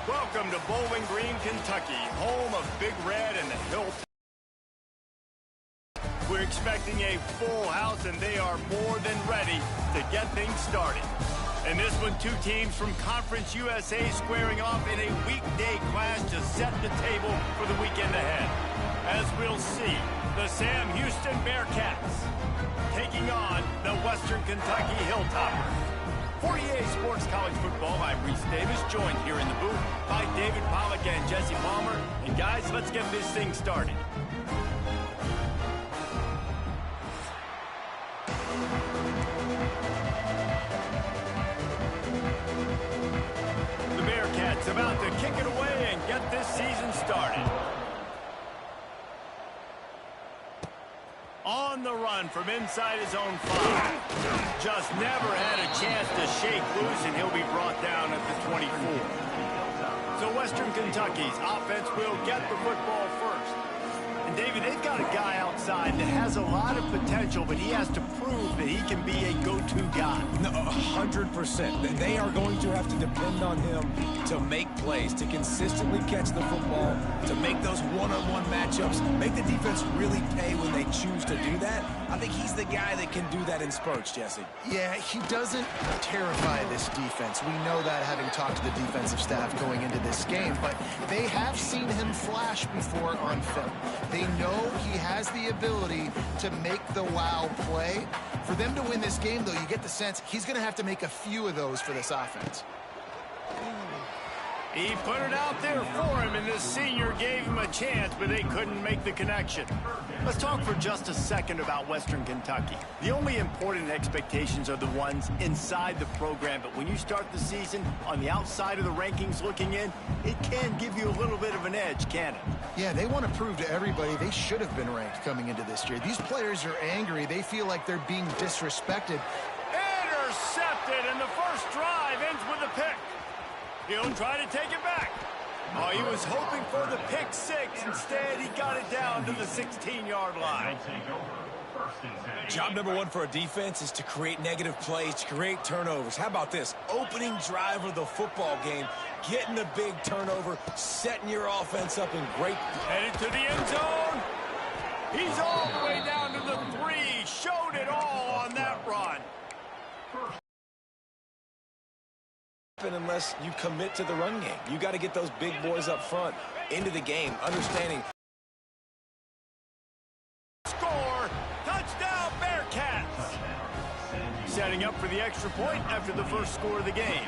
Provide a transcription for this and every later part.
Welcome to Bowling Green, Kentucky, home of Big Red and the Hill. We're expecting a full house, and they are more than ready to get things started. And this one, two teams from Conference USA squaring off in a weekday clash to set the table for the weekend ahead. As we'll see, the Sam Houston Bearcats taking on the Western Kentucky Hilltoppers. For EA Sports College Football, I'm Reese Davis, joined here in the booth by David Pollack and Jesse Palmer. And guys, let's get this thing started. The Bearcats about to kick it away and get this season started. On the run from inside his own 5. Just never had a chance to shake loose, and he'll be brought down at the 24. So Western Kentucky's offense will get the football first. And David, they've got a guy outside that has a lot of potential, but he has to prove that he can be a go-to guy. No, 100%. They are going to have to depend on him to make plays, to consistently catch the football, to make those one-on-one matchups, make the defense really pay when they choose to do that. I think he's the guy that can do that in spurts, Jesse. Yeah, he doesn't terrify this defense. We know that, having talked to the defensive staff going into this game, but they have seen him flash before on film. They know he has the ability to make the wow play. For them to win this game, though, you get the sense he's going to have to make a few of those for this offense. He put it out there for him, and this senior gave him a chance, but they couldn't make the connection. Let's talk for just a second about Western Kentucky. The only important expectations are the ones inside the program, but when you start the season on the outside of the rankings looking in, it can give you a little bit of an edge, can it? Yeah, they want to prove to everybody they should have been ranked coming into this year. These players are angry. They feel like they're being disrespected. Intercepted, and the first drive ends with a pick. He'll try to take it back. Oh, he was hoping for the pick 6. Instead, he got it down to the 16-yard line. Job number 1 for a defense is to create negative plays, to create turnovers. How about this? Opening drive of the football game, getting the big turnover, setting your offense up in great... Headed to the end zone. He's all the way down to the 3. Showed it all on that run. Unless you commit to the run game. You got to get those big boys up front into the game, understanding. Score! Touchdown, Bearcats! Setting up for the extra point after the first score of the game.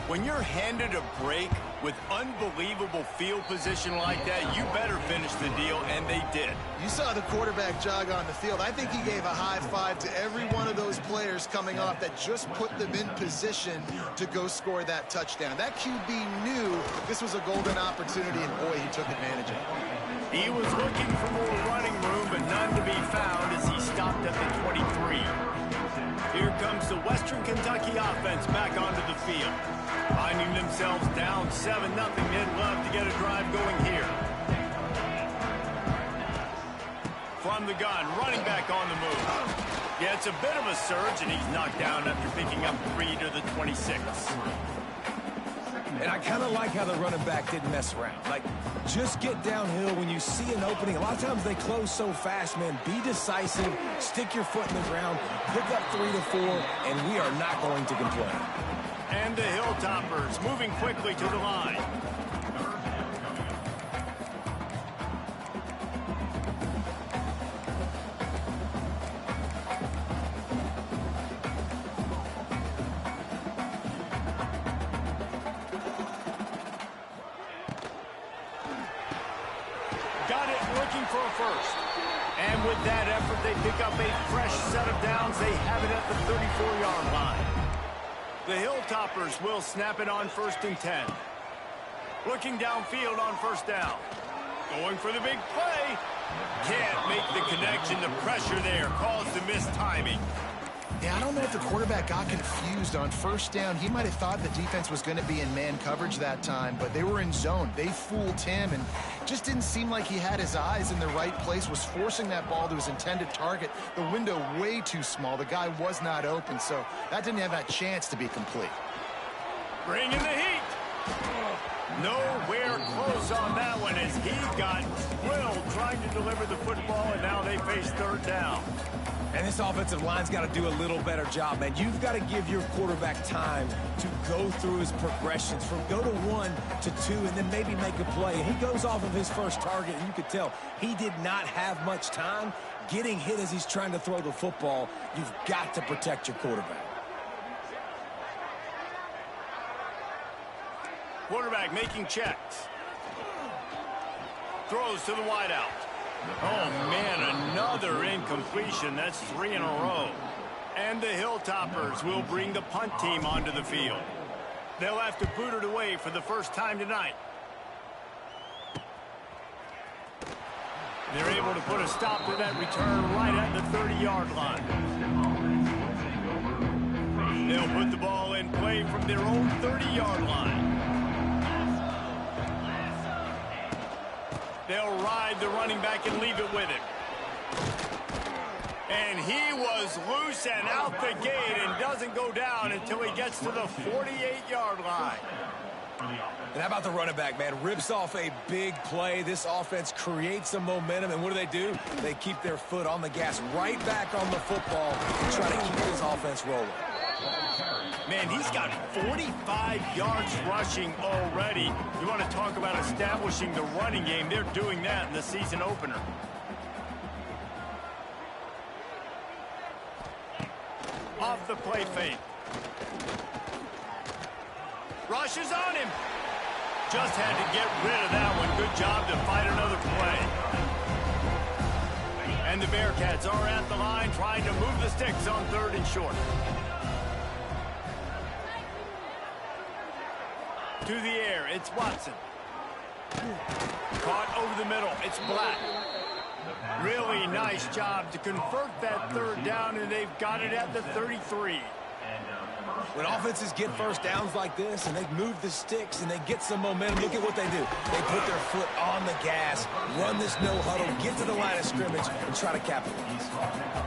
When you're handed a break with unbelievable field position like that, you better finish the deal, and they did. You saw the quarterback jog on the field. I think he gave a high five to every one of those players coming off that just put them in position to go score that touchdown. That QB knew this was a golden opportunity, and boy, he took advantage of it. He was looking for more running room, but none to be found as he stopped at the 23. Here comes the Western Kentucky offense back onto the field. Finding themselves down 7-0, they'd love to get a drive going here. From the gun, running back on the move. Yeah, it's a bit of a surge, and he's knocked down after picking up 3 to the 26. And I kind of like how the running back didn't mess around. Like, just get downhill when you see an opening. A lot of times they close so fast, man. Be decisive, stick your foot in the ground, pick up 3 to 4, and we are not going to complain. And the Hilltoppers moving quickly to the line. Got it, looking for a first. And with that effort, they pick up a fresh set of downs. They have it at the 34-yard line. The Hilltoppers will snap it on 1st and 10. Looking downfield on 1st down. Going for the big play. Can't make the connection. The pressure there caused the missed timing. Yeah, I don't know if the quarterback got confused on 1st down. He might have thought the defense was going to be in man coverage that time, but they were in zone. They fooled him, and just didn't seem like he had his eyes in the right place, was forcing that ball to his intended target. The window way too small. The guy was not open, so that didn't have that chance to be complete. Bringing the heat. Nowhere close on that one as he got drilled trying to deliver the football, and now they face third down. And this offensive line's got to do a little better job, man. You've got to give your quarterback time to go through his progressions from go to 1 to 2 and then maybe make a play. And he goes off of his first target, and you could tell he did not have much time getting hit as he's trying to throw the football. You've got to protect your quarterback. Quarterback making checks. Throws to the wideout. Oh, man, another incompletion. That's 3 in a row. And the Hilltoppers will bring the punt team onto the field. They'll have to boot it away for the first time tonight. They're able to put a stop to that return right at the 30-yard line. They'll put the ball in play from their own 30-yard line. They'll ride the running back and leave it with him. And he was loose and out the gate and doesn't go down until he gets to the 48-yard line. And how about the running back, man? Rips off a big play. This offense creates some momentum, and what do? They keep their foot on the gas right back on the football and try to keep this offense rolling. Man, he's got 45 yards rushing already. You want to talk about establishing the running game. They're doing that in the season opener. Off the play fake. Rushes on him. Just had to get rid of that one. Good job to fight another play. And the Bearcats are at the line trying to move the sticks on 3rd and short. To the air, it's Watson. Caught over the middle, it's Black. Really nice job to convert that 3rd down, and they've got it at the 33. When offenses get first downs like this and they move the sticks and they get some momentum, look at what they do. They put their foot on the gas, run this no huddle, get to the line of scrimmage, and try to capitalize.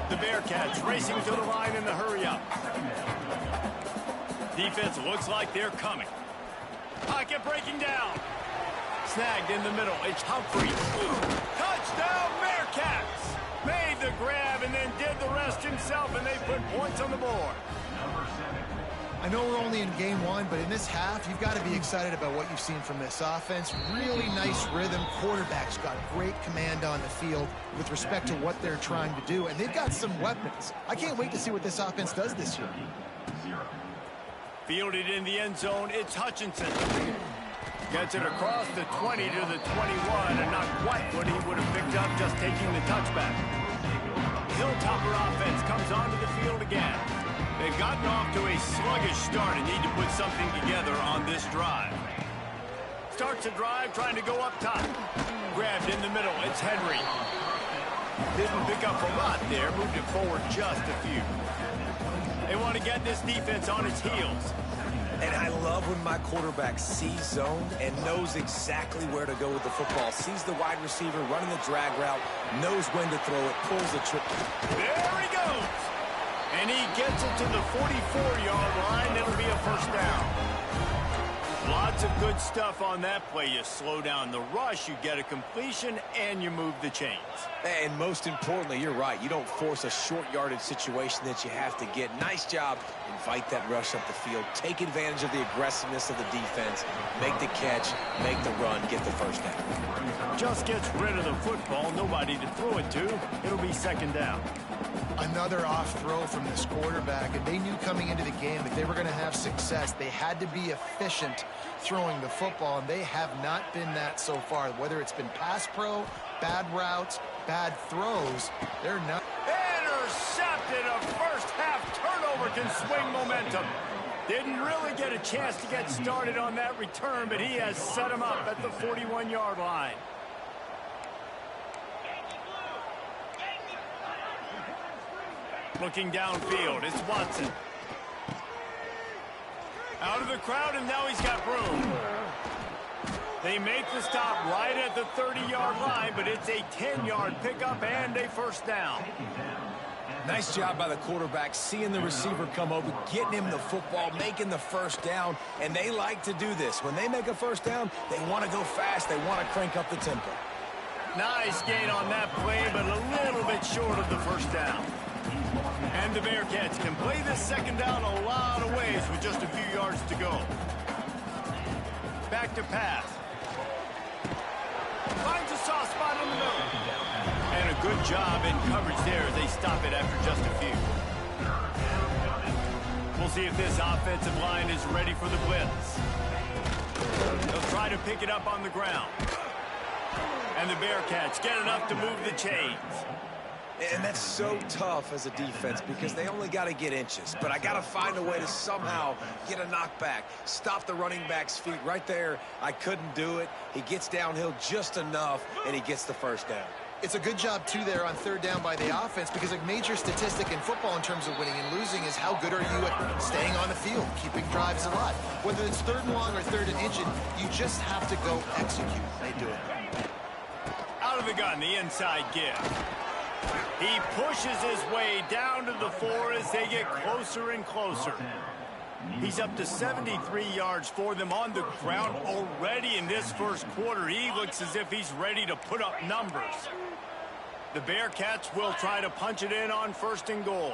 The Bearcats racing to the line in the hurry up. Defense looks like they're coming. Pocket breaking down. Snagged in the middle. It's Humphrey. Touchdown, Bearcats! Made the grab and then did the rest himself, and they put points on the board. I know we're only in game 1, but in this half, you've got to be excited about what you've seen from this offense. Really nice rhythm. Quarterback's got great command on the field with respect to what they're trying to do, and they've got some weapons. I can't wait to see what this offense does this year. Fielded in the end zone, it's Hutchinson. Gets it across the 20 to the 21, and not quite what he would have picked up just taking the touchback. Hilltopper offense comes onto the field again. They've gotten off to a sluggish start and need to put something together on this drive. Starts a drive trying to go up top. Grabbed in the middle, it's Henry. Didn't pick up a lot there, moved it forward just a few. They want to get this defense on its heels. And I love when my quarterback sees zone and knows exactly where to go with the football. Sees the wide receiver running the drag route, knows when to throw it, pulls the trigger. There he goes. And he gets it to the 44-yard line. It'll be a first down. Lots of good stuff on that play. You slow down the rush, you get a completion, and you move the chains. And most importantly, you're right. You don't force a short yardage situation that you have to get. Nice job. Invite that rush up the field. Take advantage of the aggressiveness of the defense. Make the catch, make the run, get the first down. Just gets rid of the football. Nobody to throw it to. It'll be second down. Another off throw from this quarterback, and they knew coming into the game that they were going to have success. They had to be efficient throwing the football, and they have not been that so far. Whether it's been pass pro, bad routes, bad throws, they're not. Intercepted. A first half turnover can swing momentum. Didn't really get a chance to get started on that return, but he has set him up at the 41-yard line. Looking downfield, it's Watson. Out of the crowd, and now he's got room. They make the stop right at the 30-yard line, but it's a 10-yard pickup and a first down. Nice job by the quarterback, seeing the receiver come open, getting him the football, making the first down, and they like to do this. When they make a first down, they want to go fast. They want to crank up the tempo. Nice gain on that play, but a little bit short of the first down. And the Bearcats can play this second down a lot of ways with just a few yards to go. Back to pass. Finds a soft spot in the middle. And a good job in coverage there as they stop it after just a few. We'll see if this offensive line is ready for the blitz. They'll try to pick it up on the ground. And the Bearcats get enough to move the chains. And that's so tough as a defense because they only got to get inches. But I got to find a way to somehow get a knockback, stop the running back's feet right there. I couldn't do it. He gets downhill just enough, and he gets the first down. It's a good job, too, there on third down by the offense because a major statistic in football in terms of winning and losing is how good are you at staying on the field, keeping drives alive. Whether it's third and long or third and inches, you just have to go execute. They do it. Out of the gun, the inside give. He pushes his way down to the 4 as they get closer and closer. He's up to 73 yards for them on the ground already in this first quarter. He looks as if he's ready to put up numbers. The Bearcats will try to punch it in on first and goal.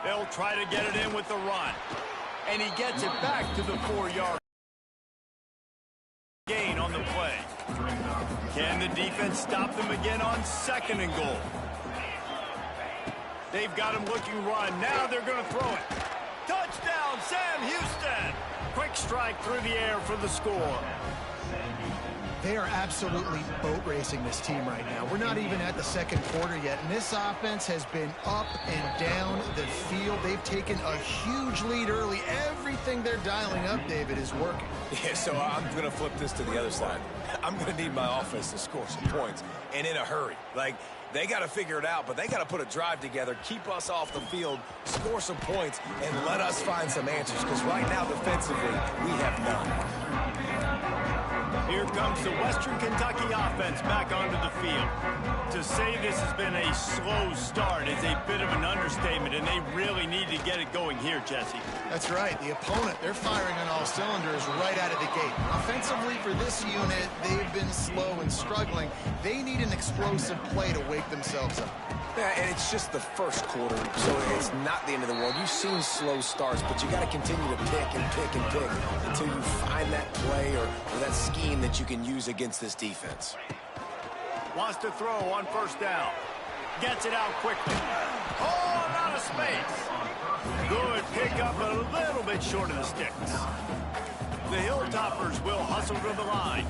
They'll try to get it in with the run. And he gets it back to the 4-yard gain on the play. Can the defense stop them again on second and goal? They've got him looking run. Now they're going to throw it. Touchdown, Sam Houston. Quick strike through the air for the score. They are absolutely boat racing this team right now. We're not even at the second quarter yet, and this offense has been up and down the field. They've taken a huge lead early. Everything they're dialing up, David, is working. Yeah, so I'm going to flip this to the other side. I'm going to need my offense to score some points, and in a hurry. Like, they got to figure it out, but they got to put a drive together, keep us off the field, score some points, and let us find some answers, because right now, defensively, we have none. Here comes the Western Kentucky offense back onto the field. To say this has been a slow start is a bit of an understatement, and they really need to get it going here, Jesse. That's right. The opponent, they're firing on all cylinders right out of the gate. Offensively for this unit, they've been slow and struggling. They need an explosive play to wake themselves up. Yeah, and it's just the first quarter, so it's not the end of the world. You've seen slow starts, but you got to continue to pick and pick and pick until you find that play or that scheme that you can use against this defense. Wants to throw on first down. Gets it out quickly. Oh, out of space. Good pickup, but a little bit short of the sticks. The Hilltoppers will hustle to the line.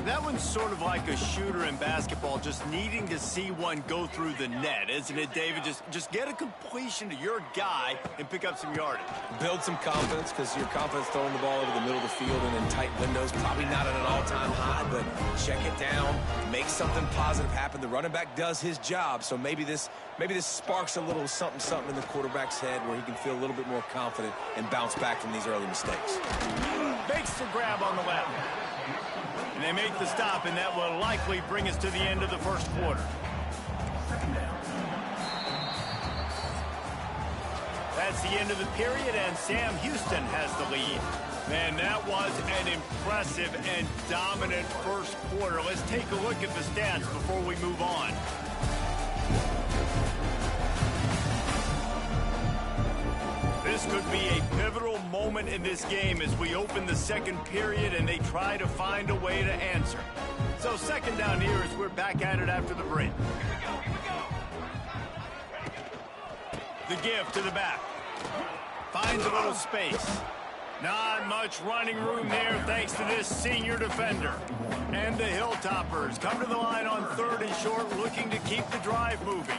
That one's sort of like a shooter in basketball, just needing to see one go through the net, isn't it, David? Just get a completion to your guy and pick up some yardage. Build some confidence, because your confidence throwing the ball over the middle of the field and in tight windows, probably not at an all-time high, but check it down, make something positive happen. The running back does his job, so maybe this sparks a little something in the quarterback's head where he can feel a little bit more confident and bounce back from these early mistakes. Makes the grab on the left. And they make the stop, and that will likely bring us to the end of the first quarter. That's the end of the period, and Sam Houston has the lead. Man, that was an impressive and dominant first quarter. Let's take a look at the stats before we move on. This could be a pivotal moment in this game as we open the second period and they try to find a way to answer. So second down here as we're back at it after the break. The give to the back. Finds a little space. Not much running room there thanks to this senior defender. And the Hilltoppers come to the line on third and short, looking to keep the drive moving.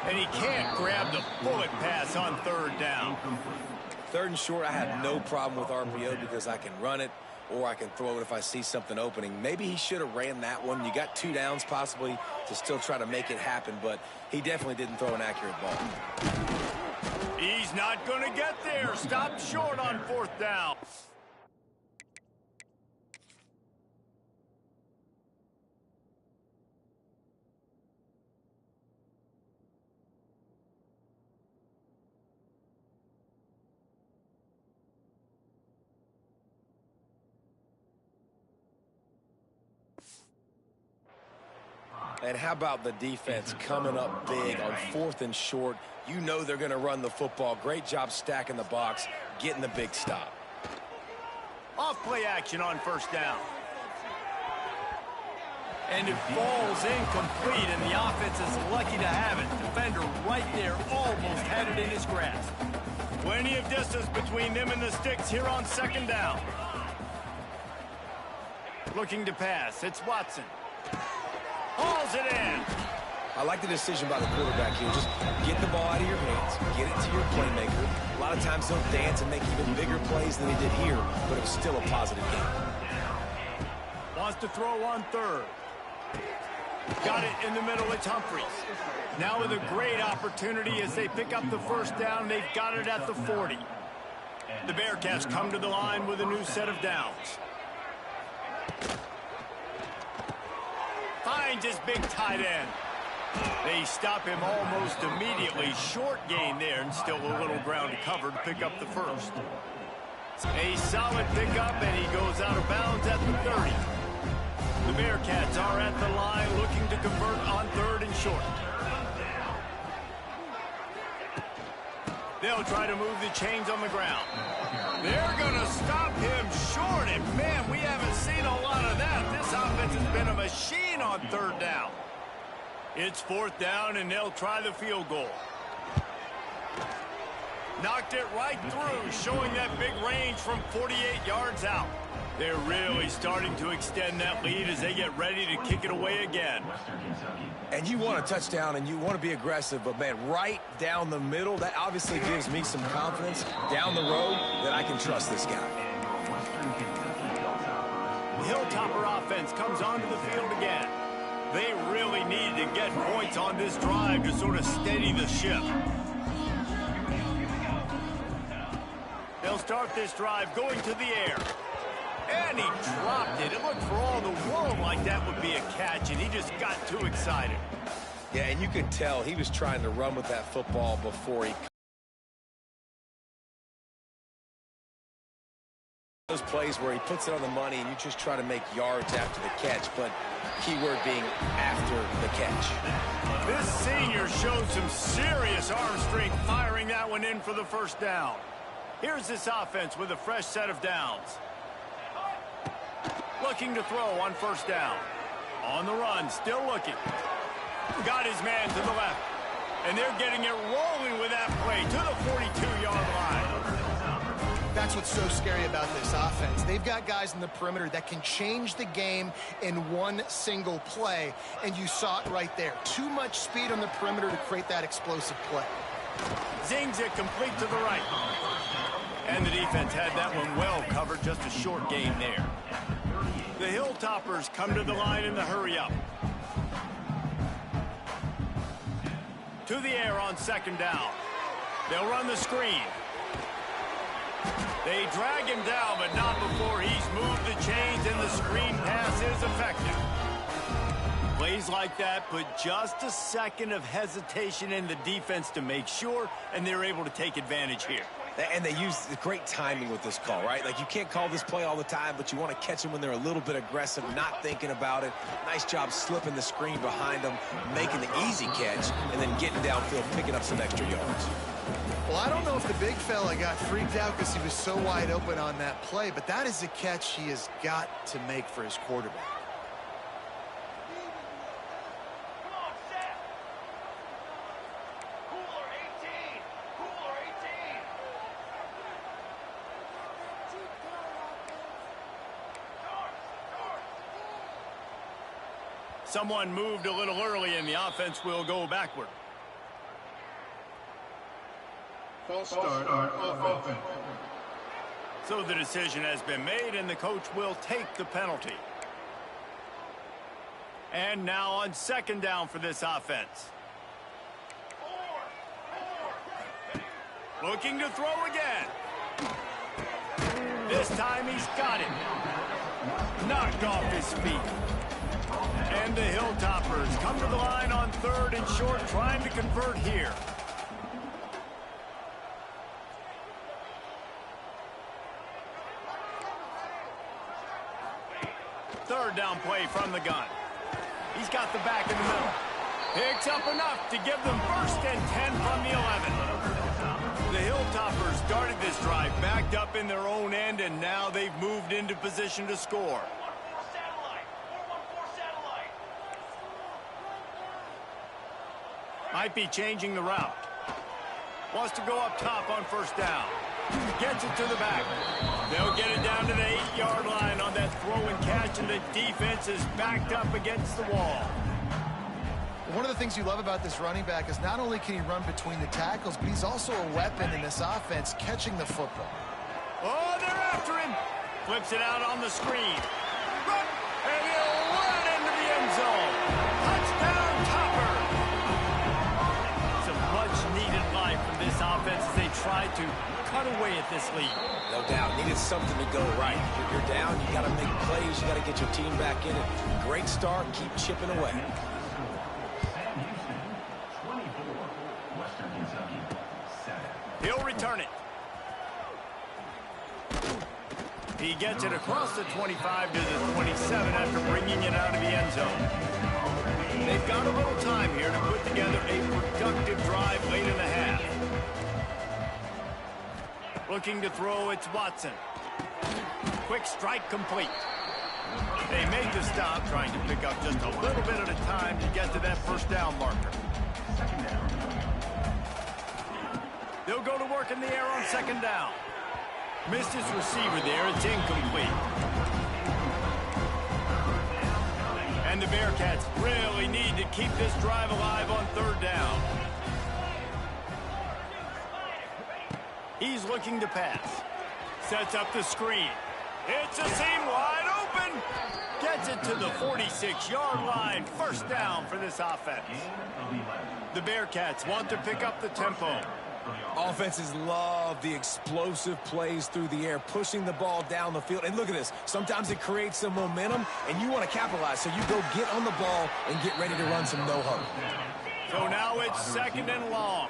And he can't grab the bullet pass on third down. Third and short, I had no problem with RPO because I can run it. or I can throw it if I see something opening. Maybe he should have ran that one. You got 2 downs possibly to still try to make it happen, but he definitely didn't throw an accurate ball. He's not going to get there. Stopped short on 4th down. And how about the defense coming up big on 4th and short? You know they're going to run the football. Great job stacking the box, getting the big stop. Off play action on 1st down. And it falls incomplete, and the offense is lucky to have it. Defender right there almost had it in his grasp. Plenty of distance between them and the sticks here on 2nd down. Looking to pass. It's Watson. Hauls it in. I like the decision by the quarterback here. Just get the ball out of your hands, get it to your playmaker. A lot of times he'll dance and make even bigger plays than he did here, but it was still a positive game. Wants to throw on 3rd. Got it in the middle. It's Humphries. Now with a great opportunity as they pick up the 1st down. They've got it at the 40. The Bearcats come to the line with a new set of downs. Finds his big tight end. They stop him almost immediately. Short gain there, and still a little ground to cover to pick up the 1st. A solid pickup, and he goes out of bounds at the 30. The Bearcats are at the line looking to convert on 3rd and short. They'll try to move the chains on the ground. They're going to stop him short, and man, we haven't seen a lot of that. This offense has been a machine on 3rd down. It's 4th down, and they'll try the field goal. Knocked it right through, showing that big range from 48 yards out. They're really starting to extend that lead as they get ready to kick it away again. And you want a touchdown and you want to be aggressive, but man, right down the middle, that obviously gives me some confidence down the road that I can trust this guy. The Hilltopper offense comes onto the field again. They really need to get points on this drive to sort of steady the ship. They'll start this drive going to the air. And he dropped it. It looked for all the world like that would be a catch, and he just got too excited. Yeah, and you could tell he was trying to run with that football before he... Those plays where he puts it on the money and you just try to make yards after the catch, but keyword being after the catch. This senior showed some serious arm strength firing that one in for the 1st down. Here's this offense with a fresh set of downs. Looking to throw on 1st down. On the run, still looking. Got his man to the left. And they're getting it rolling with that play to the 42-yard line. That's what's so scary about this offense. They've got guys in the perimeter that can change the game in one single play, and you saw it right there. Too much speed on the perimeter to create that explosive play. Zings it complete to the right. And the defense had that one well covered, just a short gain there. The Hilltoppers come to the line in the hurry-up. To the air on 2nd down. They'll run the screen. They drag him down, but not before he's moved the chains, and the screen pass is effective. Plays like that put just a second of hesitation in the defense to make sure, and they're able to take advantage here. And they use the great timing with this call, right? Like, you can't call this play all the time, but you want to catch them when they're a little bit aggressive, not thinking about it. Nice job slipping the screen behind them, making the easy catch, and then getting downfield, picking up some extra yards. Well, I don't know if the big fella got freaked out because he was so wide open on that play, but that is a catch he has got to make for his quarterback. Someone moved a little early, and the offense will go backward. False start on offense. So the decision has been made, and the coach will take the penalty. And now on second down for this offense. Looking to throw again. This time he's got it. Knocked off his feet. And the Hilltoppers come to the line on third and short, trying to convert here. Third down play from the gun. He's got the back in the middle. Picks up enough to give them first and 10 from the 11. The Hilltoppers started this drive backed up in their own end, and now they've moved into position to score. Might be changing the route. Wants to go up top on first down. Gets it to the back. They'll get it down to the 8-yard line on that throw and catch, and the defense is backed up against the wall. One of the things you love about this running back is not only can he run between the tackles, but he's also a weapon in this offense catching the football. Oh, they're after him. Flips it out on the screen. And he'll run into the end zone. Touchdown, Topper. Some much-needed life from this offense as they try to cut away at this lead. No doubt. Needed something to go right. If you're down, you got to make plays. You got to get your team back in it. Great start. Keep chipping away. He'll return it. He gets it across the 25 to the 27 after bringing it out of the end zone. They've got a little time here to put together a productive drive late in the half. Looking to throw, it's Watson. Quick strike complete. They make the stop, trying to pick up just a little bit at a time to get to that first down marker. They'll go to work in the air on second down. Missed his receiver there. It's incomplete. And the Bearcats really need to keep this drive alive on third down. He's looking to pass. Sets up the screen. It's a seam wide open. Gets it to the 46-yard line. First down for this offense. The Bearcats want to pick up the tempo. Offenses love the explosive plays through the air, pushing the ball down the field. And look at this. Sometimes it creates some momentum, and you want to capitalize. So you go get on the ball and get ready to run some no-huddle. So now it's second and long.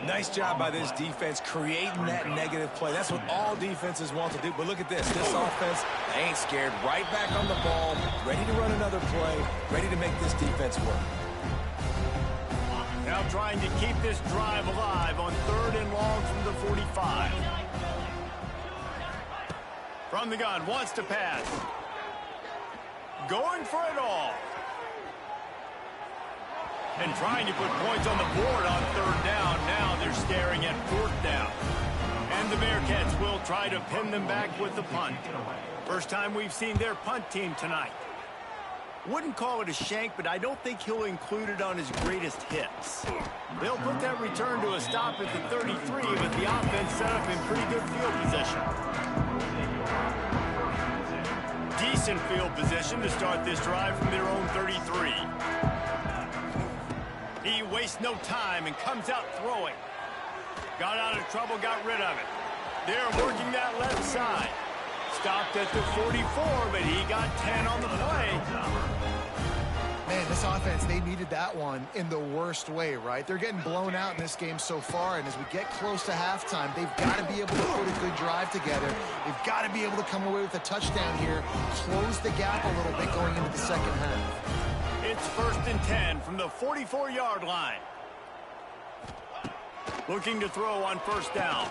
Nice job by this defense creating that negative play. That's what all defenses want to do. But look at this. This offense ain't scared. Right back on the ball, ready to run another play, ready to make this defense work. Now trying to keep this drive alive on third and long from the 45. From the gun, wants to pass. Going for it all. And trying to put points on the board on third down. Now they're staring at fourth down. And the Bearcats will try to pin them back with the punt. First time we've seen their punt team tonight. Wouldn't call it a shank, but I don't think he'll include it on his greatest hits. They'll put that return to a stop at the 33, but the offense set up in pretty good field position. Decent field position to start this drive from their own 33. He wastes no time and comes out throwing. Got out of trouble, got rid of it. They're working that left side. Stopped at the 44, but he got 10 on the play. Man, this offense, they needed that one in the worst way, right? They're getting blown out in this game so far, and as we get close to halftime, they've got to be able to put a good drive together. They've got to be able to come away with a touchdown here, close the gap a little bit going into the second half. It's first and 10 from the 44-yard line. Looking to throw on first down.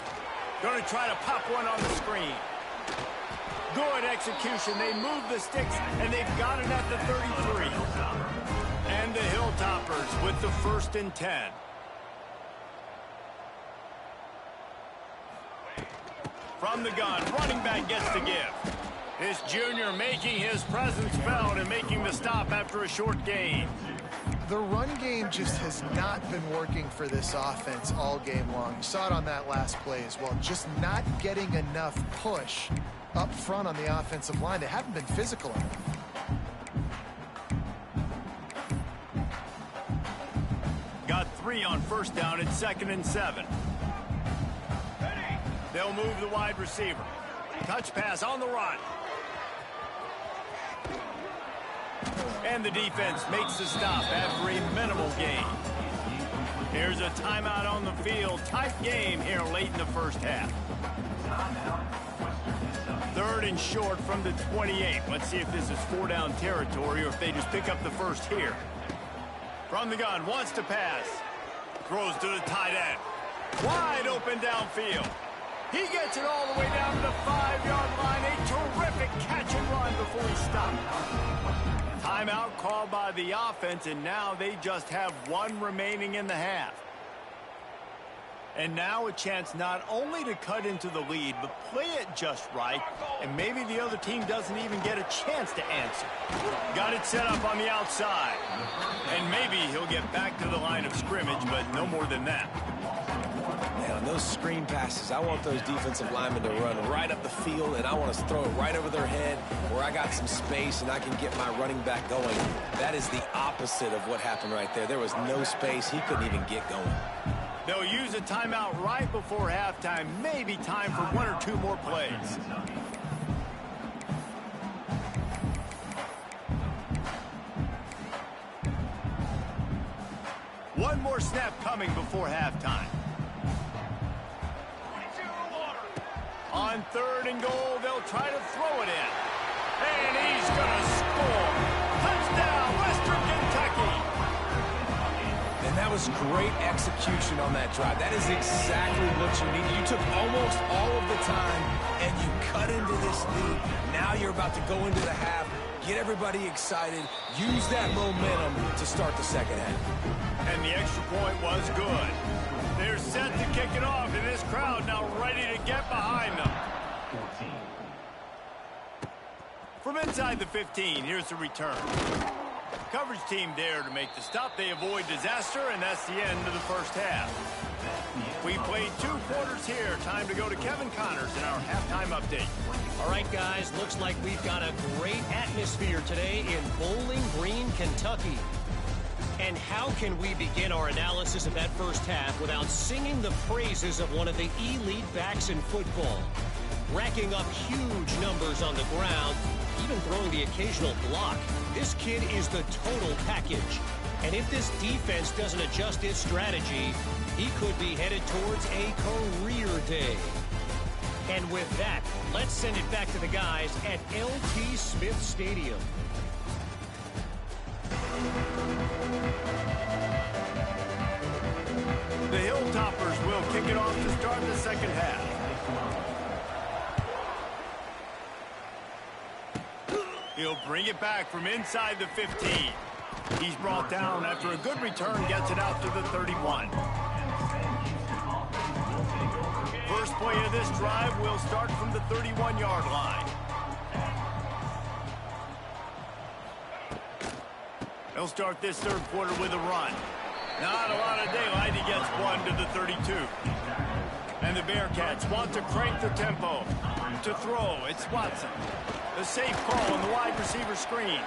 Going to try to pop one on the screen. Good execution. They move the sticks, and they've got it at the 33. And the Hilltoppers with the first and 10. From the gun, running back gets the give. This junior making his presence felt and making the stop after a short gain. The run game just has not been working for this offense all game long. You saw it on that last play as well. Just not getting enough push up front on the offensive line. They haven't been physical enough. Got 3 on first down at 2nd and 7. They'll move the wide receiver. Touch pass on the run. And the defense makes the stop after a minimal gain. Here's a timeout on the field. Tight game here late in the first half. 3rd and short from the 28. Let's see if this is 4-down territory or if they just pick up the first here. From the gun, wants to pass. Throws to the tight end. Wide open downfield. He gets it all the way down to the 5-yard line. A terrific catch and run before he stopped. Timeout called by the offense, and now they just have 1 remaining in the half. And now a chance not only to cut into the lead, but play it just right, and maybe the other team doesn't even get a chance to answer. Got it set up on the outside. And maybe he'll get back to the line of scrimmage, but no more than that. Man, on those screen passes, I want those defensive linemen to run right up the field, and I want to throw it right over their head where I got some space and I can get my running back going. That is the opposite of what happened right there. There was no space. He couldn't even get going. They'll use a timeout right before halftime. Maybe time for 1 or 2 more plays. One more snap coming before halftime. On 3rd and goal, they'll try to throw it in. And he's going to score. Touchdown, Western Kentucky. And that was great execution on that drive. That is exactly what you need. You took almost all of the time, and you cut into this lead. Now you're about to go into the half, get everybody excited, use that momentum to start the second half. And the extra point was good. They're set to kick it off, and this crowd now ready to get behind them. From inside the 15, here's the return. Coverage team there to make the stop. They avoid disaster, and that's the end of the first half. We played 2 quarters here. Time to go to Kevin Connors in our halftime update. All right, guys, looks like we've got a great atmosphere today in Bowling Green, Kentucky. And how can we begin our analysis of that first half without singing the praises of one of the elite backs in football? Racking up huge numbers on the ground, even throwing the occasional block. This kid is the total package. And if this defense doesn't adjust its strategy, he could be headed towards a career day. And with that, let's send it back to the guys at L.T. Smith Stadium. The Hilltoppers will kick it off to start the second half. He'll bring it back from inside the 15. He's brought down after a good return, gets it out to the 31. First play of this drive will start from the 31-yard line. They'll start this 3rd quarter with a run. Not a lot of daylight. He gets 1 to the 32. And the Bearcats want to crank the tempo. To throw, it's Watson. The safe call on the wide receiver screen.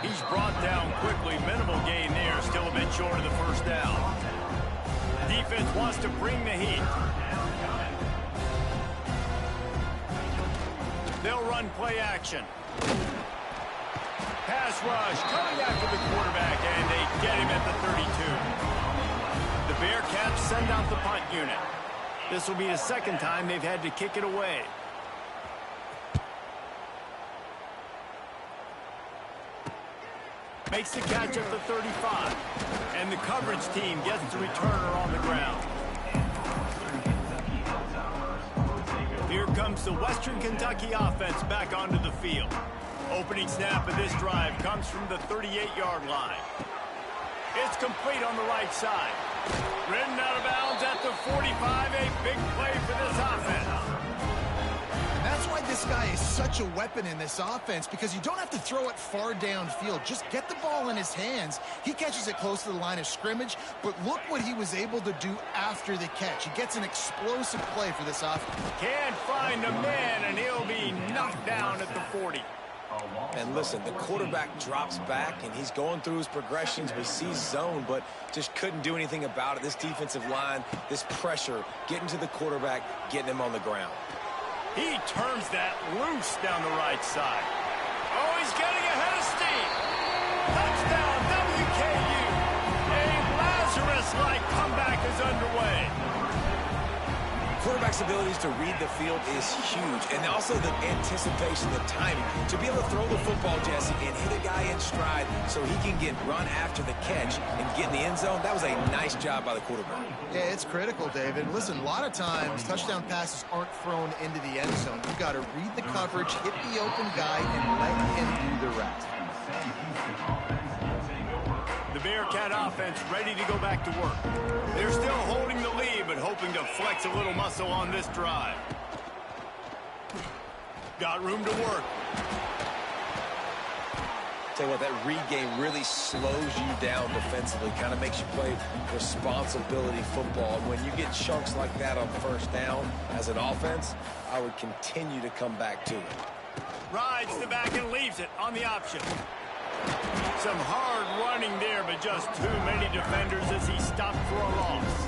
He's brought down quickly. Minimal gain there. Still a bit short of the first down. Defense wants to bring the heat. They'll run play action. Pass rush coming after the quarterback, and they get him at the 32. The Bearcats send out the punt unit. This will be the second time they've had to kick it away. Makes the catch at the 35. And the coverage team gets the returner on the ground. Here comes the Western Kentucky offense back onto the field. Opening snap of this drive comes from the 38-yard line. It's complete on the right side. Ridden out of bounds at the 45. A big play for this offense. And that's why this guy is such a weapon in this offense because you don't have to throw it far downfield. Just get the ball in his hands. He catches it close to the line of scrimmage, but look what he was able to do after the catch. He gets an explosive play for this offense. Can't find a man, and he'll be knocked down at the 40. And listen, the quarterback drops back, and he's going through his progressions. We see zone, but just couldn't do anything about it. This defensive line, this pressure, getting to the quarterback, getting him on the ground. He turns that loose down the right side. Oh, he's getting ahead of steam. Touchdown, WKU. A Lazarus-like comeback is underway. Quarterback's abilities to read the field is huge, and also the anticipation, the timing. To be able to throw the football, Jesse, and hit a guy in stride so he can get run after the catch and get in the end zone, that was a nice job by the quarterback. Yeah, it's critical, David. Listen, a lot of times touchdown passes aren't thrown into the end zone. You've got to read the coverage, hit the open guy, and let him do the rest. The Bearcat offense ready to go back to work. They're still holding the lead, but hoping to flex a little muscle on this drive. Got room to work. Tell you what, that read game really slows you down defensively, kind of makes you play responsibility football. And when you get chunks like that on first down as an offense, I would continue to come back to it. Rides the back and leaves it on the option. Some hard running there, but just too many defenders as he stopped for a loss.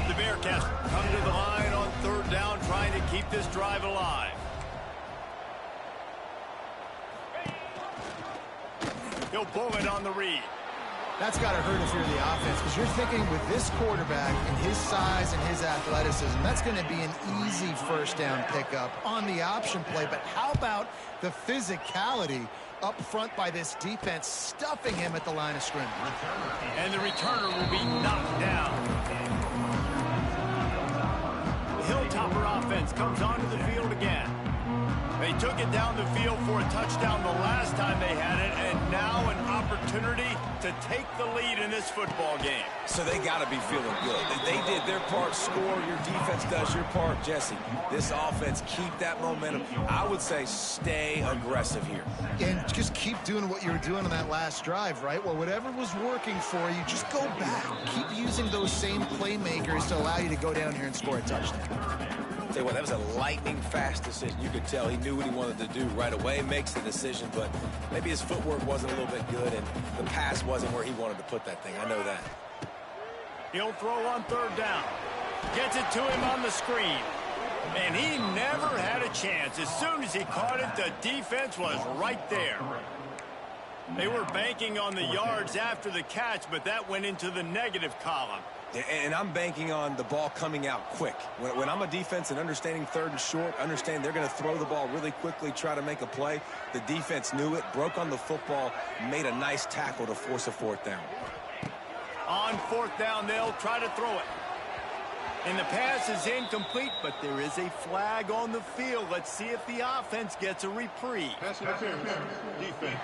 The Bearcats come to the line on third down, trying to keep this drive alive. He'll pull it on the read. That's got to hurt if you're the offense, because you're thinking with this quarterback and his size and his athleticism, that's going to be an easy first down pickup on the option play. But how about the physicality up front by this defense, stuffing him at the line of scrimmage? And the returner will be knocked down. The Hilltopper offense comes onto the field again. They took it down the field for a touchdown the last time they had it, and now an opportunity to take the lead in this football game. So they got to be feeling good. They did their part, score, your defense does your part. Jesse, this offense, keep that momentum. I would say stay aggressive here. And just keep doing what you were doing on that last drive, right? Well, whatever was working for you, just go back. Keep using those same playmakers to allow you to go down here and score a touchdown. Tell you what, that was a lightning-fast decision. You could tell he knew what he wanted to do right away, makes the decision, but maybe his footwork wasn't a little bit good, and the pass wasn't where he wanted to put that thing. I know that. He'll throw on third down. Gets it to him on the screen. And he never had a chance. As soon as he caught it, the defense was right there. They were banking on the yards after the catch, but that went into the negative column. And I'm banking on the ball coming out quick. When I'm a defense and understanding third and short, understand they're going to throw the ball really quickly, try to make a play. The defense knew it, broke on the football, made a nice tackle to force a fourth down. On fourth down, they'll try to throw it. And the pass is incomplete, but there is a flag on the field. Let's see if the offense gets a reprieve. Pass interference, defense.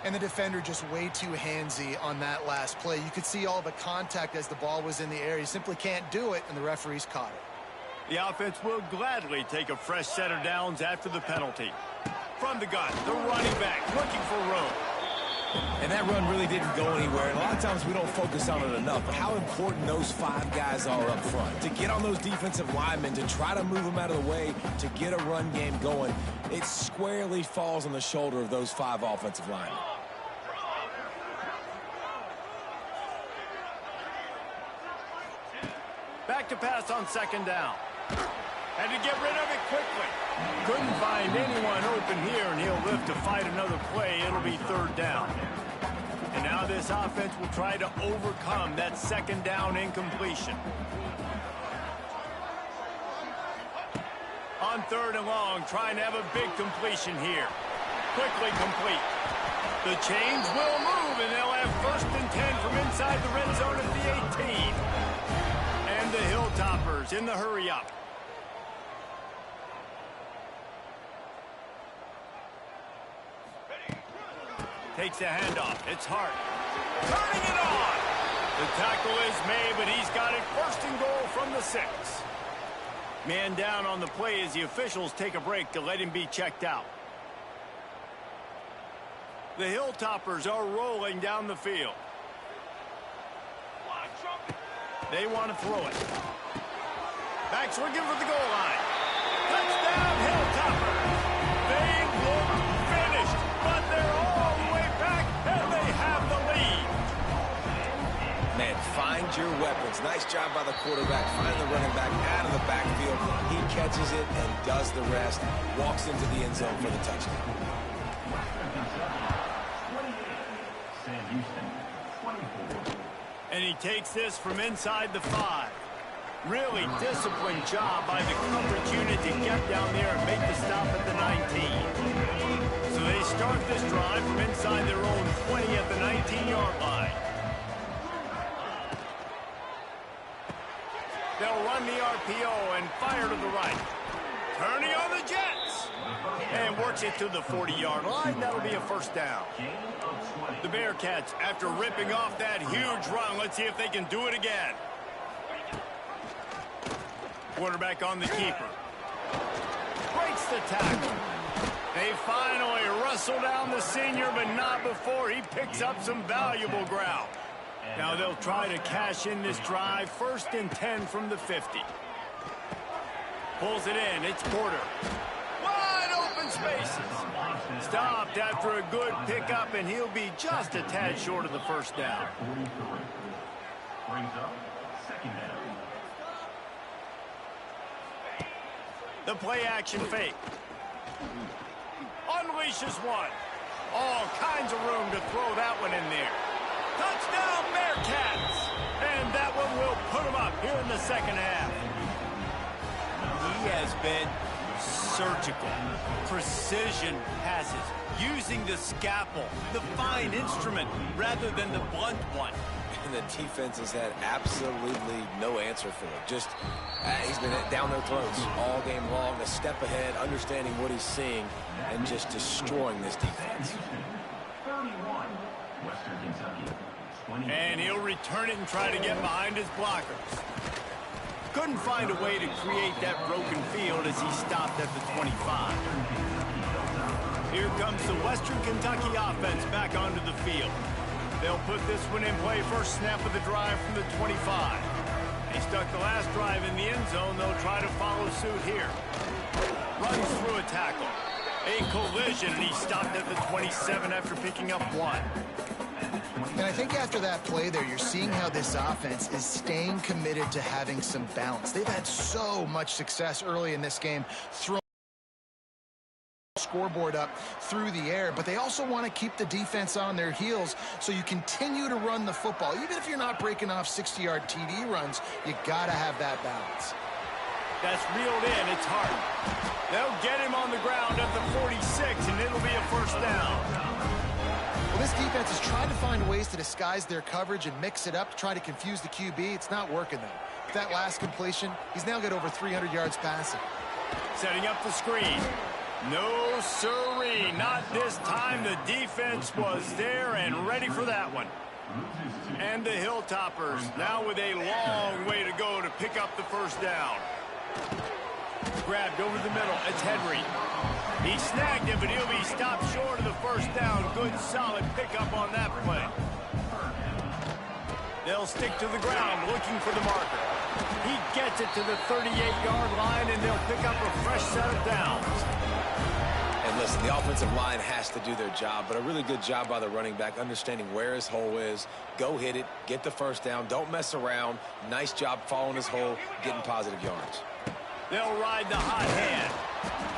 And the defender just way too handsy on that last play. You could see all the contact as the ball was in the air. He simply can't do it, and the referees caught it. The offense will gladly take a fresh set of downs after the penalty. From the gun, the running back looking for room. And that run really didn't go anywhere. And a lot of times we don't focus on it enough, but how important those five guys are up front. To get on those defensive linemen, to try to move them out of the way, to get a run game going, it squarely falls on the shoulder of those five offensive linemen. Back to pass on second down. Had to get rid of it quickly. Couldn't find anyone open here, and he'll live to fight another play. It'll be third down. And now this offense will try to overcome that second down incompletion. On third and long, trying to have a big completion here. Quickly complete. The chains will move, and they'll have first and 10 from inside the red zone at the 18. And the Hilltoppers in the hurry-up. Takes the handoff. It's Hart. Turning it on. The tackle is made, but he's got it first and goal from the 6. Man down on the play as the officials take a break to let him be checked out. The Hilltoppers are rolling down the field. They want to throw it. Backs looking for the goal line. Touchdown, Hilltoppers. They look finished, but they're all the way back, and they have the lead. Man, find your weapons. Nice job by the quarterback. Find the running back out of the backfield. He catches it and does the rest. Walks into the end zone for the touchdown. And he takes this from inside the 5. Really disciplined job by the coverage unit to get down there and make the stop at the 19. So they start this drive from inside their own 20 at the 19-yard line. They'll run the RPO and fire to the right. Turning on the Jets. And works it to the 40-yard line. That'll be a first down. The Bearcats, after ripping off that huge run, let's see if they can do it again. Quarterback on the keeper. Breaks the tackle. They finally wrestle down the senior, but not before he picks up some valuable ground. Now they'll try to cash in this drive. 1st and 10 from the 50. Pulls it in. It's Porter. Wide open spaces. Stopped after a good pickup, and he'll be just a tad short of the first down. The play action fake. Unleashes one. All kinds of room to throw that one in there. Touchdown, Bearcats! And that one will put them up here in the second half. He has been surgical. Precision passes. Using the scalpel, the fine instrument, rather than the blunt one. And the defense has had absolutely no answer for it. Just, he's been down their throats all game long, a step ahead, understanding what he's seeing, and just destroying this defense. And he'll return it and try to get behind his blockers. Couldn't find a way to create that broken field as he stopped at the 25. Here comes the Western Kentucky offense back onto the field. They'll put this one in play first snap of the drive from the 25. They stuck the last drive in the end zone. They'll try to follow suit here. Runs through a tackle. A collision, and he stopped at the 27 after picking up 1. And I think after that play there, you're seeing how this offense is staying committed to having some balance. They've had so much success early in this game, throwing scoreboard up through the air, but they also want to keep the defense on their heels, so you continue to run the football. Even if you're not breaking off 60-yard TD runs, you got to have that balance. That's reeled in. It's hard. They'll get him on the ground at the 46, and it'll be a first down. Well, this defense is trying to find ways to disguise their coverage and mix it up to try to confuse the QB. It's not working, though. With that last completion, he's now got over 300 yards passing. Setting up the screen. No siree, not this time. The defense was there and ready for that one. And the Hilltoppers now with a long way to go to pick up the first down. Grabbed over the middle. It's Henry. He snagged him, but he'll be stopped short of the first down. Good, solid pickup on that play. They'll stick to the ground looking for the marker. He gets it to the 38-yard line, and they'll pick up a fresh set of downs. And listen, the offensive line has to do their job, but a really good job by the running back, understanding where his hole is. Go hit it, get the first down, don't mess around. Nice job following his hole, getting positive yards. They'll ride the hot hand.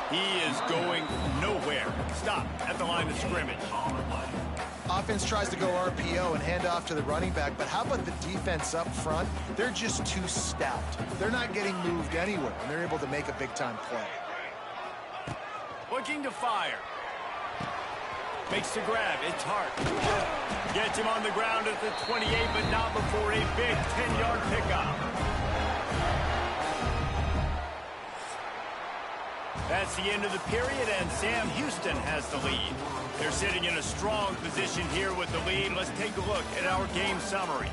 He is going nowhere. Stop at the line of scrimmage. Offense tries to go RPO and hand off to the running back, but how about the defense up front? They're just too stout. They're not getting moved anywhere, and they're able to make a big-time play. Looking to fire. Makes the grab. It's Hart. Gets him on the ground at the 28, but not before a big 10-yard pickup. That's the end of the period, and Sam Houston has the lead. They're sitting in a strong position here with the lead. Let's take a look at our game summary.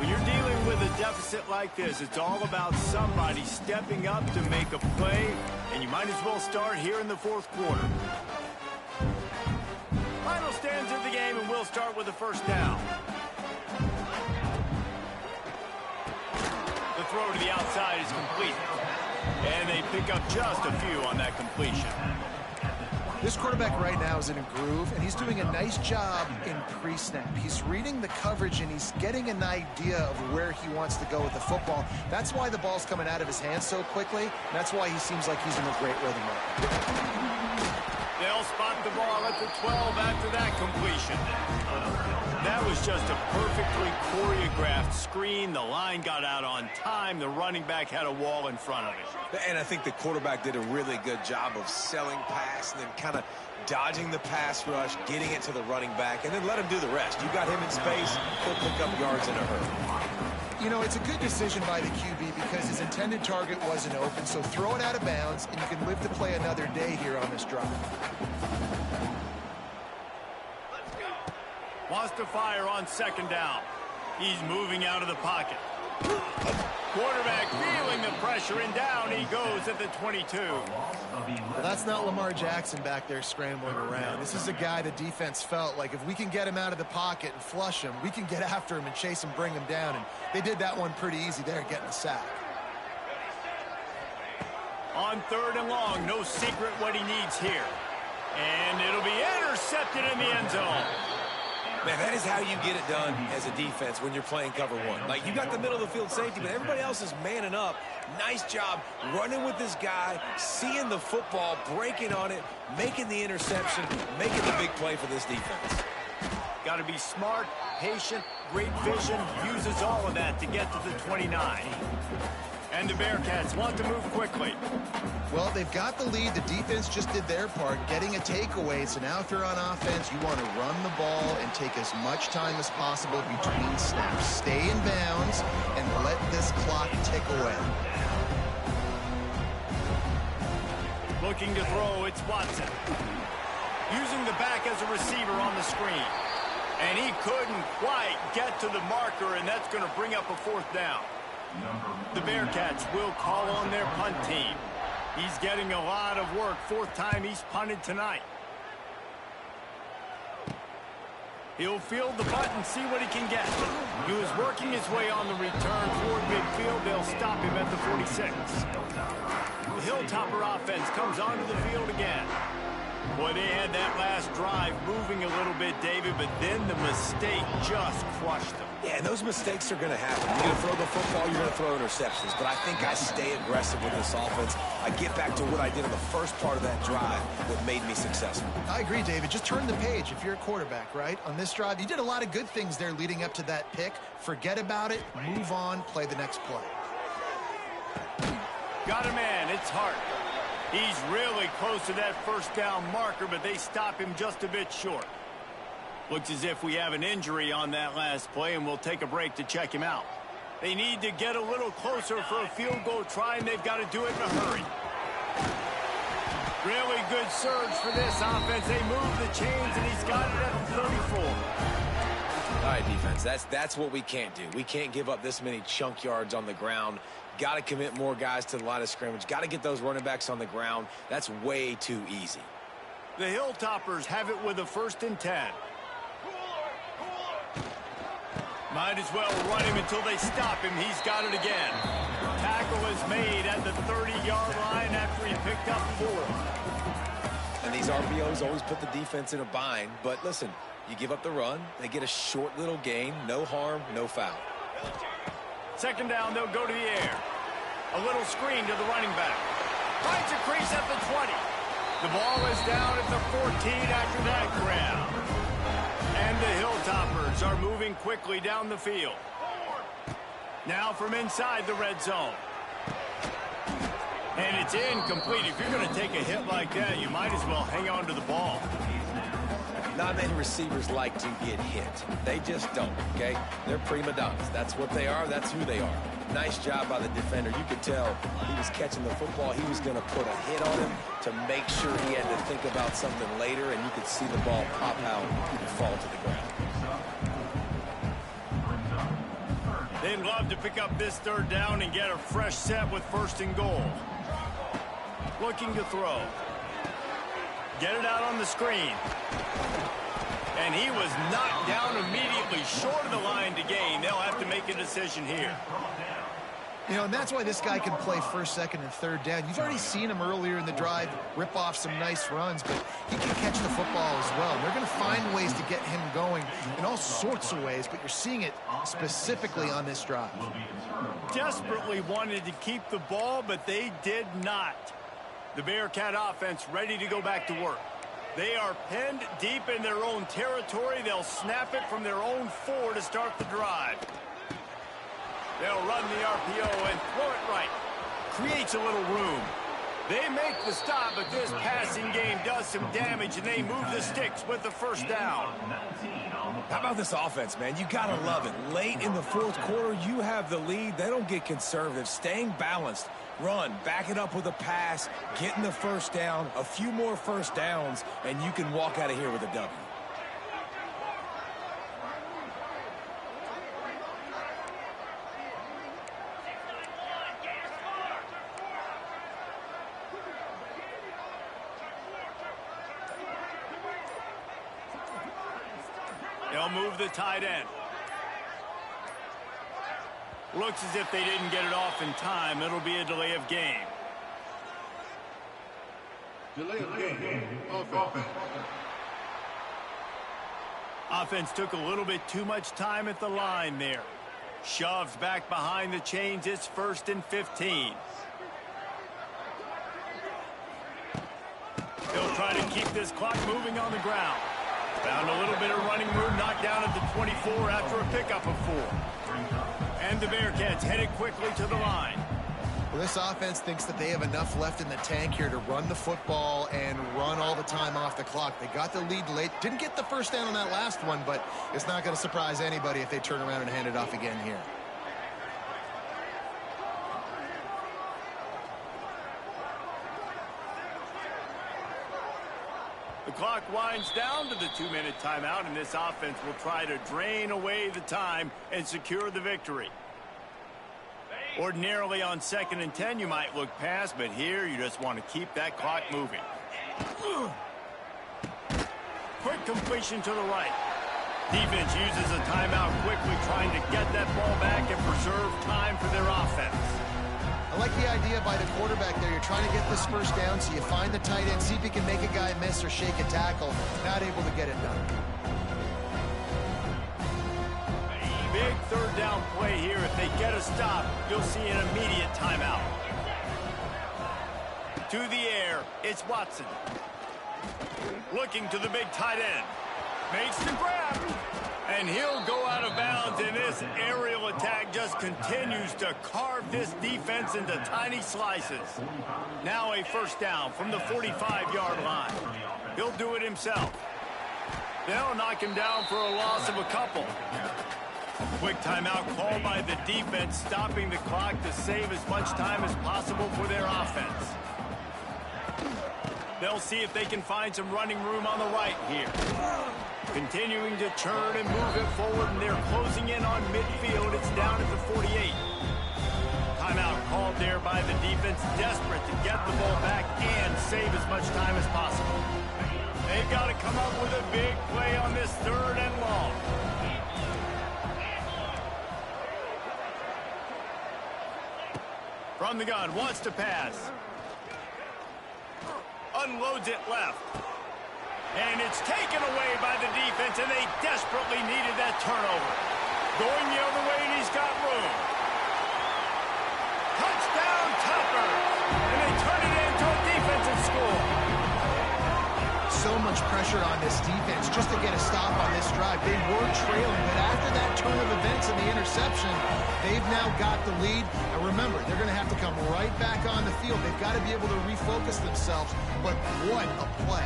When you're dealing with a deficit like this, it's all about somebody stepping up to make a play, and you might as well start here in the fourth quarter. Final stands of the game, and we'll start with the first down. The throw to the outside is complete, and they pick up just a few on that completion. This quarterback right now is in a groove, and he's doing a nice job in pre-snap. He's reading the coverage, and he's getting an idea of where he wants to go with the football. That's why the ball's coming out of his hands so quickly, and that's why he seems like he's in a great rhythm right now. They'll spot the ball at the 12 after that completion. That was just a perfectly choreographed screen. The line got out on time. The running back had a wall in front of it. And I think the quarterback did a really good job of selling pass and then kind of dodging the pass rush, getting it to the running back, and then let him do the rest. You got him in space, he'll pick up yards in a hurry. You know, it's a good decision by the QB because his intended target wasn't open, so throw it out of bounds, and you can live to play another day here on this drive. Wants to fire on second down. He's moving out of the pocket. Quarterback feeling the pressure, and down he goes at the 22. Well, that's not Lamar Jackson back there scrambling around. This is a guy the defense felt like if we can get him out of the pocket and flush him, we can get after him and chase him, bring him down. And they did that one pretty easy there, getting a sack. On third and long, no secret what he needs here. And it'll be intercepted in the end zone. Man, that is how you get it done as a defense when you're playing cover one. Like, you got the middle of the field safety, but everybody else is manning up. Nice job running with this guy, seeing the football, breaking on it, making the interception, making the big play for this defense. Got to be smart, patient, great vision, uses all of that to get to the 29. And the Bearcats want to move quickly. Well, they've got the lead. The defense just did their part, getting a takeaway. So now if you're on offense, you want to run the ball and take as much time as possible between snaps. Stay in bounds and let this clock tick away. Looking to throw, it's Watson. Using the back as a receiver on the screen. And he couldn't quite get to the marker, and that's going to bring up a fourth down. The Bearcats will call on their punt team. He's getting a lot of work. Fourth time he's punted tonight. He'll field the punt and see what he can get. He was working his way on the return toward midfield. They'll stop him at the 46. The Hilltopper offense comes onto the field again. Boy, they had that last drive moving a little bit, David, but then the mistake just crushed them. Yeah, and those mistakes are going to happen. You're going to throw the football, you're going to throw interceptions. But I think I stay aggressive with this offense. I get back to what I did in the first part of that drive that made me successful. I agree, David. Just turn the page if you're a quarterback, right? On this drive, you did a lot of good things there leading up to that pick. Forget about it, move on, play the next play. Got a man, it's Hart. He's really close to that first down marker, but they stop him just a bit short. Looks as if we have an injury on that last play, and we'll take a break to check him out. They need to get a little closer for a field goal try, and they've got to do it in a hurry. Really good surge for this offense. They move the chains, and he's got it at the 34. All right, defense, that's what we can't do. We can't give up this many chunk yards on the ground. Got to commit more guys to the line of scrimmage. Got to get those running backs on the ground. That's way too easy. The Hilltoppers have it with a 1st and 10. Might as well run him until they stop him. He's got it again. Tackle is made at the 30-yard line after he picked up 4. And these RPOs always put the defense in a bind. But listen, you give up the run, they get a short little gain. No harm, no foul. Second down, they'll go to the air. A little screen to the running back. Finds a crease at the 20. The ball is down at the 14 after that grab. And the Hilltoppers are moving quickly down the field. Now from inside the red zone. And it's incomplete. If you're going to take a hit like that, you might as well hang on to the ball. Not many receivers like to get hit. They just don't, okay? They're prima donnas. That's what they are. That's who they are. Nice job by the defender. You could tell he was catching the football. He was going to put a hit on him to make sure he had to think about something later, and you could see the ball pop out and fall to the ground. They'd love to pick up this third down and get a fresh set with 1st and goal. Looking to throw. Get it out on the screen. And he was knocked down immediately short of the line to gain. They'll have to make a decision here. You know, and that's why this guy can play 1st, 2nd, and 3rd down. You've already seen him earlier in the drive rip off some nice runs, but he can catch the football as well. They're going to find ways to get him going in all sorts of ways, but you're seeing it specifically on this drive. Desperately wanted to keep the ball, but they did not. The Bearcat offense ready to go back to work. They are pinned deep in their own territory. They'll snap it from their own 4 to start the drive. They'll run the RPO and throw it right. Creates a little room. They make the stop, but this passing game does some damage, and they move the sticks with the 1st down. How about this offense, man? You got to love it. Late in the 4th quarter, you have the lead. They don't get conservative. Staying balanced. Run, back it up with a pass, getting the 1st down, a few more 1st downs, and you can walk out of here with a W. They'll move the tight end. Looks as if they didn't get it off in time. It'll be a delay of game. Delay of game. Offense. Offense took a little bit too much time at the line there. Shoved back behind the chains. It's 1st and 15. They'll try to keep this clock moving on the ground. Found a little bit of running room, knocked down at the 24 after a pickup of 4. And the Bearcats headed quickly to the line. Well, this offense thinks that they have enough left in the tank here to run the football and run all the time off the clock. They got the lead late. Didn't get the 1st down on that last one, but it's not going to surprise anybody if they turn around and hand it off again here. The clock winds down to the 2-minute timeout, and this offense will try to drain away the time and secure the victory. Ordinarily on 2nd and 10, you might look past, but here you just want to keep that clock moving. Quick completion to the right. Defense uses a timeout quickly, trying to get that ball back and preserve time for their offense. I like the idea by the quarterback there. You're trying to get this 1st down, so you find the tight end, see if he can make a guy miss or shake a tackle. Not able to get it done. Big 3rd down play here. If they get a stop, you'll see an immediate timeout. To the air, it's Watson. Looking to the big tight end. Makes the grab. And he'll go out of bounds, and this aerial attack just continues to carve this defense into tiny slices. Now a 1st down from the 45-yard line. He'll do it himself. They'll knock him down for a loss of a couple. Quick timeout called by the defense, stopping the clock to save as much time as possible for their offense. They'll see if they can find some running room on the right here. Continuing to churn and move it forward, and they're closing in on midfield. It's down at the 48. Timeout called there by the defense, desperate to get the ball back and save as much time as possible. They've got to come up with a big play on this 3rd and long. From the gun, wants to pass. Unloads it left. And it's taken away by the defense, and they desperately needed that turnover. Going the other way, and he's got room. Touchdown, Tucker! And they turn it into a defensive score. So much pressure on this defense just to get a stop on this drive. They were trailing, but after that turn of events and the interception, they've now got the lead. And remember, they're going to have to come right back on the field. They've got to be able to refocus themselves, but what a play.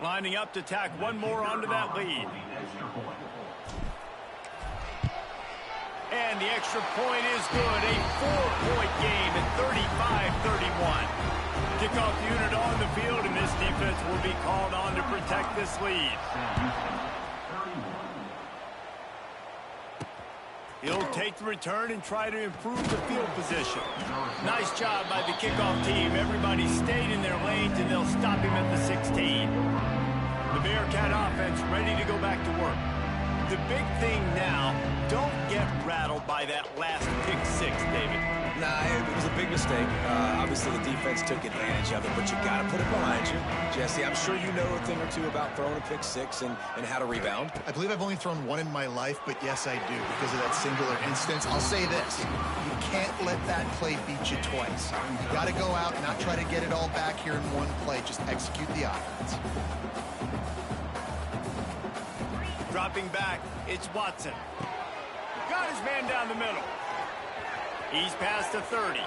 Lining up to tack one more onto that lead. And the extra point is good. A 4-point game at 35-31. Kickoff unit on the field, and this defense will be called on to protect this lead. He'll take the return and try to improve the field position. Nice job by the kickoff team. Everybody stayed in their lanes, and they'll stop him at the 16. The Bearcat offense ready to go back to work. The big thing now, don't get rattled by that last pick six, David. Nah, it was a big mistake. Obviously, the defense took advantage of it, but you got to put it behind you. Jesse, I'm sure you know a thing or two about throwing a pick six and how to rebound. I believe I've only thrown one in my life, but yes, I do because of that singular instance. I'll say this. You can't let that play beat you twice. You got to go out and not try to get it all back here in one play. Just execute the offense. Dropping back, it's Watson. Got his man down the middle. He's past the 30.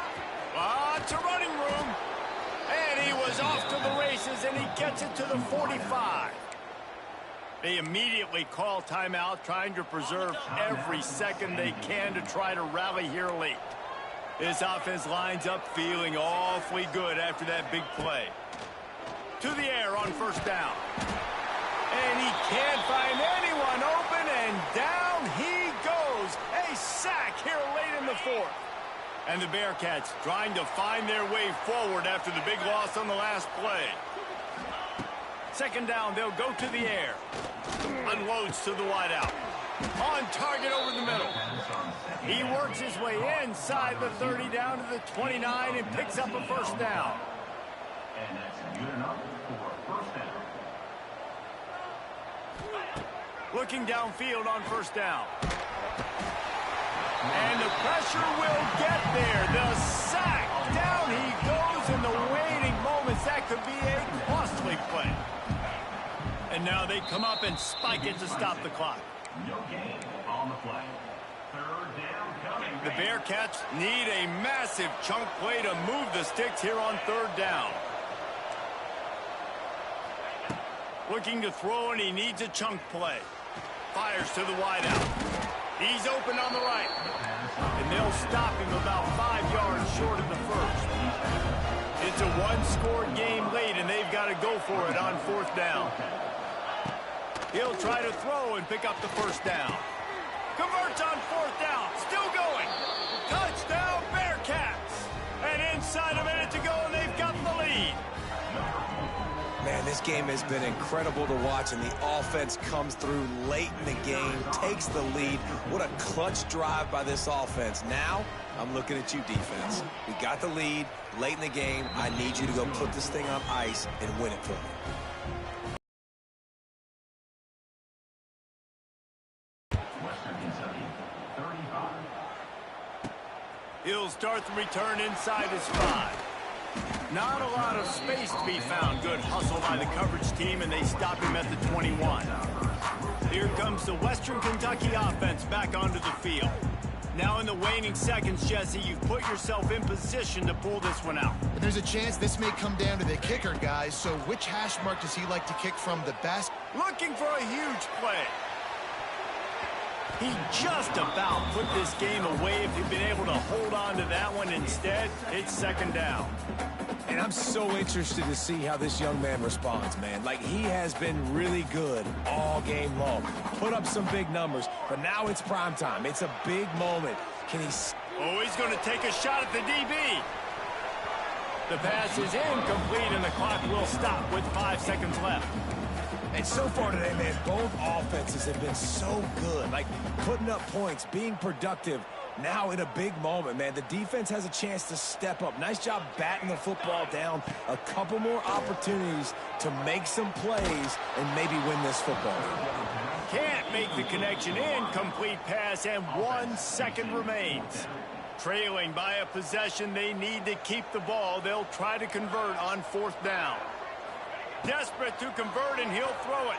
Lots of running room. And he was off to the races, and he gets it to the 45. They immediately call timeout, trying to preserve every second they can to try to rally here late. This offense lines up feeling awfully good after that big play. To the air on first down. And he can't find anyone open, and down he goes. A sack here late in the fourth. And the Bearcats trying to find their way forward after the big loss on the last play. Second down, they'll go to the air. Unloads to the wideout. On target over the middle. He works his way inside the 30 down to the 29 and picks up a first down. And that's good enough for first down. Looking downfield on first down. And the pressure will get there. The sack. Down he goes in the waiting moments. That could be a costly play. And now they come up and spike it to stop the clock. No gain on the play. Third down coming. The Bearcats need a massive chunk play to move the sticks here on third down. Looking to throw, and he needs a chunk play. Fires to the wideout. He's open on the right. And they'll stop him about 5 yards short of the first. It's a one-score game late, and they've got to go for it on fourth down. He'll try to throw and pick up the first down. Converts on fourth down. Still going. Touchdown, Bearcats. And inside a minute to go, and they've got the lead. Man, this game has been incredible to watch, and the offense comes through late in the game, takes the lead. What a clutch drive by this offense. Now, I'm looking at you, defense. We got the lead late in the game. I need you to go put this thing on ice and win it for me. He'll start the return inside his 5. Not a lot of space to be found. Good hustle by the coverage team, and they stop him at the 21. Here comes the Western Kentucky offense back onto the field. Now in the waning seconds, Jesse, you've put yourself in position to pull this one out. And there's a chance this may come down to the kicker, guys. So which hash mark does he like to kick from the best? Looking for a huge play. He just about put this game away if he'd been able to hold on to that one. Instead, it's second down. And I'm so interested to see how this young man responds, man. Like, he has been really good all game long. Put up some big numbers, but now it's prime time. It's a big moment. Can he... Oh, he's going to take a shot at the DB. The pass is incomplete, and the clock will stop with 5 seconds left. And so far today, man, both offenses have been so good. Like, putting up points, being productive. Now in a big moment, man, the defense has a chance to step up. Nice job batting the football down. A couple more opportunities to make some plays and maybe win this football. Can't make the connection. Incomplete pass, and 1 second remains. Trailing by a possession, they need to keep the ball. They'll try to convert on fourth down. Desperate to convert, and he'll throw it.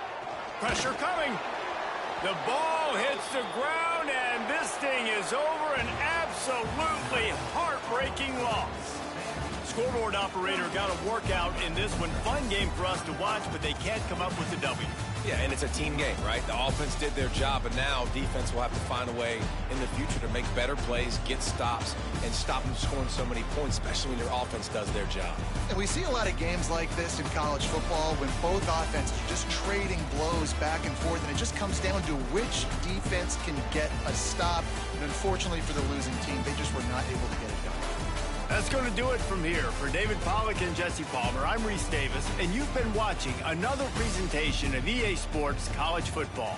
Pressure coming. The ball hits the ground, and this thing is over. An absolutely heartbreaking loss. scoreboard operator got a workout in this one. Fun game for us to watch, but they can't come up with the W. Yeah, and it's a team game, right? The offense did their job, and now defense will have to find a way in the future to make better plays, get stops, and stop them scoring so many points, especially when your offense does their job. And we see a lot of games like this in college football when both offenses are just trading blows back and forth, and it just comes down to which defense can get a stop. And unfortunately for the losing team, they just were not able to get it done. That's going to do it from here. For David Pollack and Jesse Palmer, I'm Reese Davis, and you've been watching another presentation of EA Sports College Football.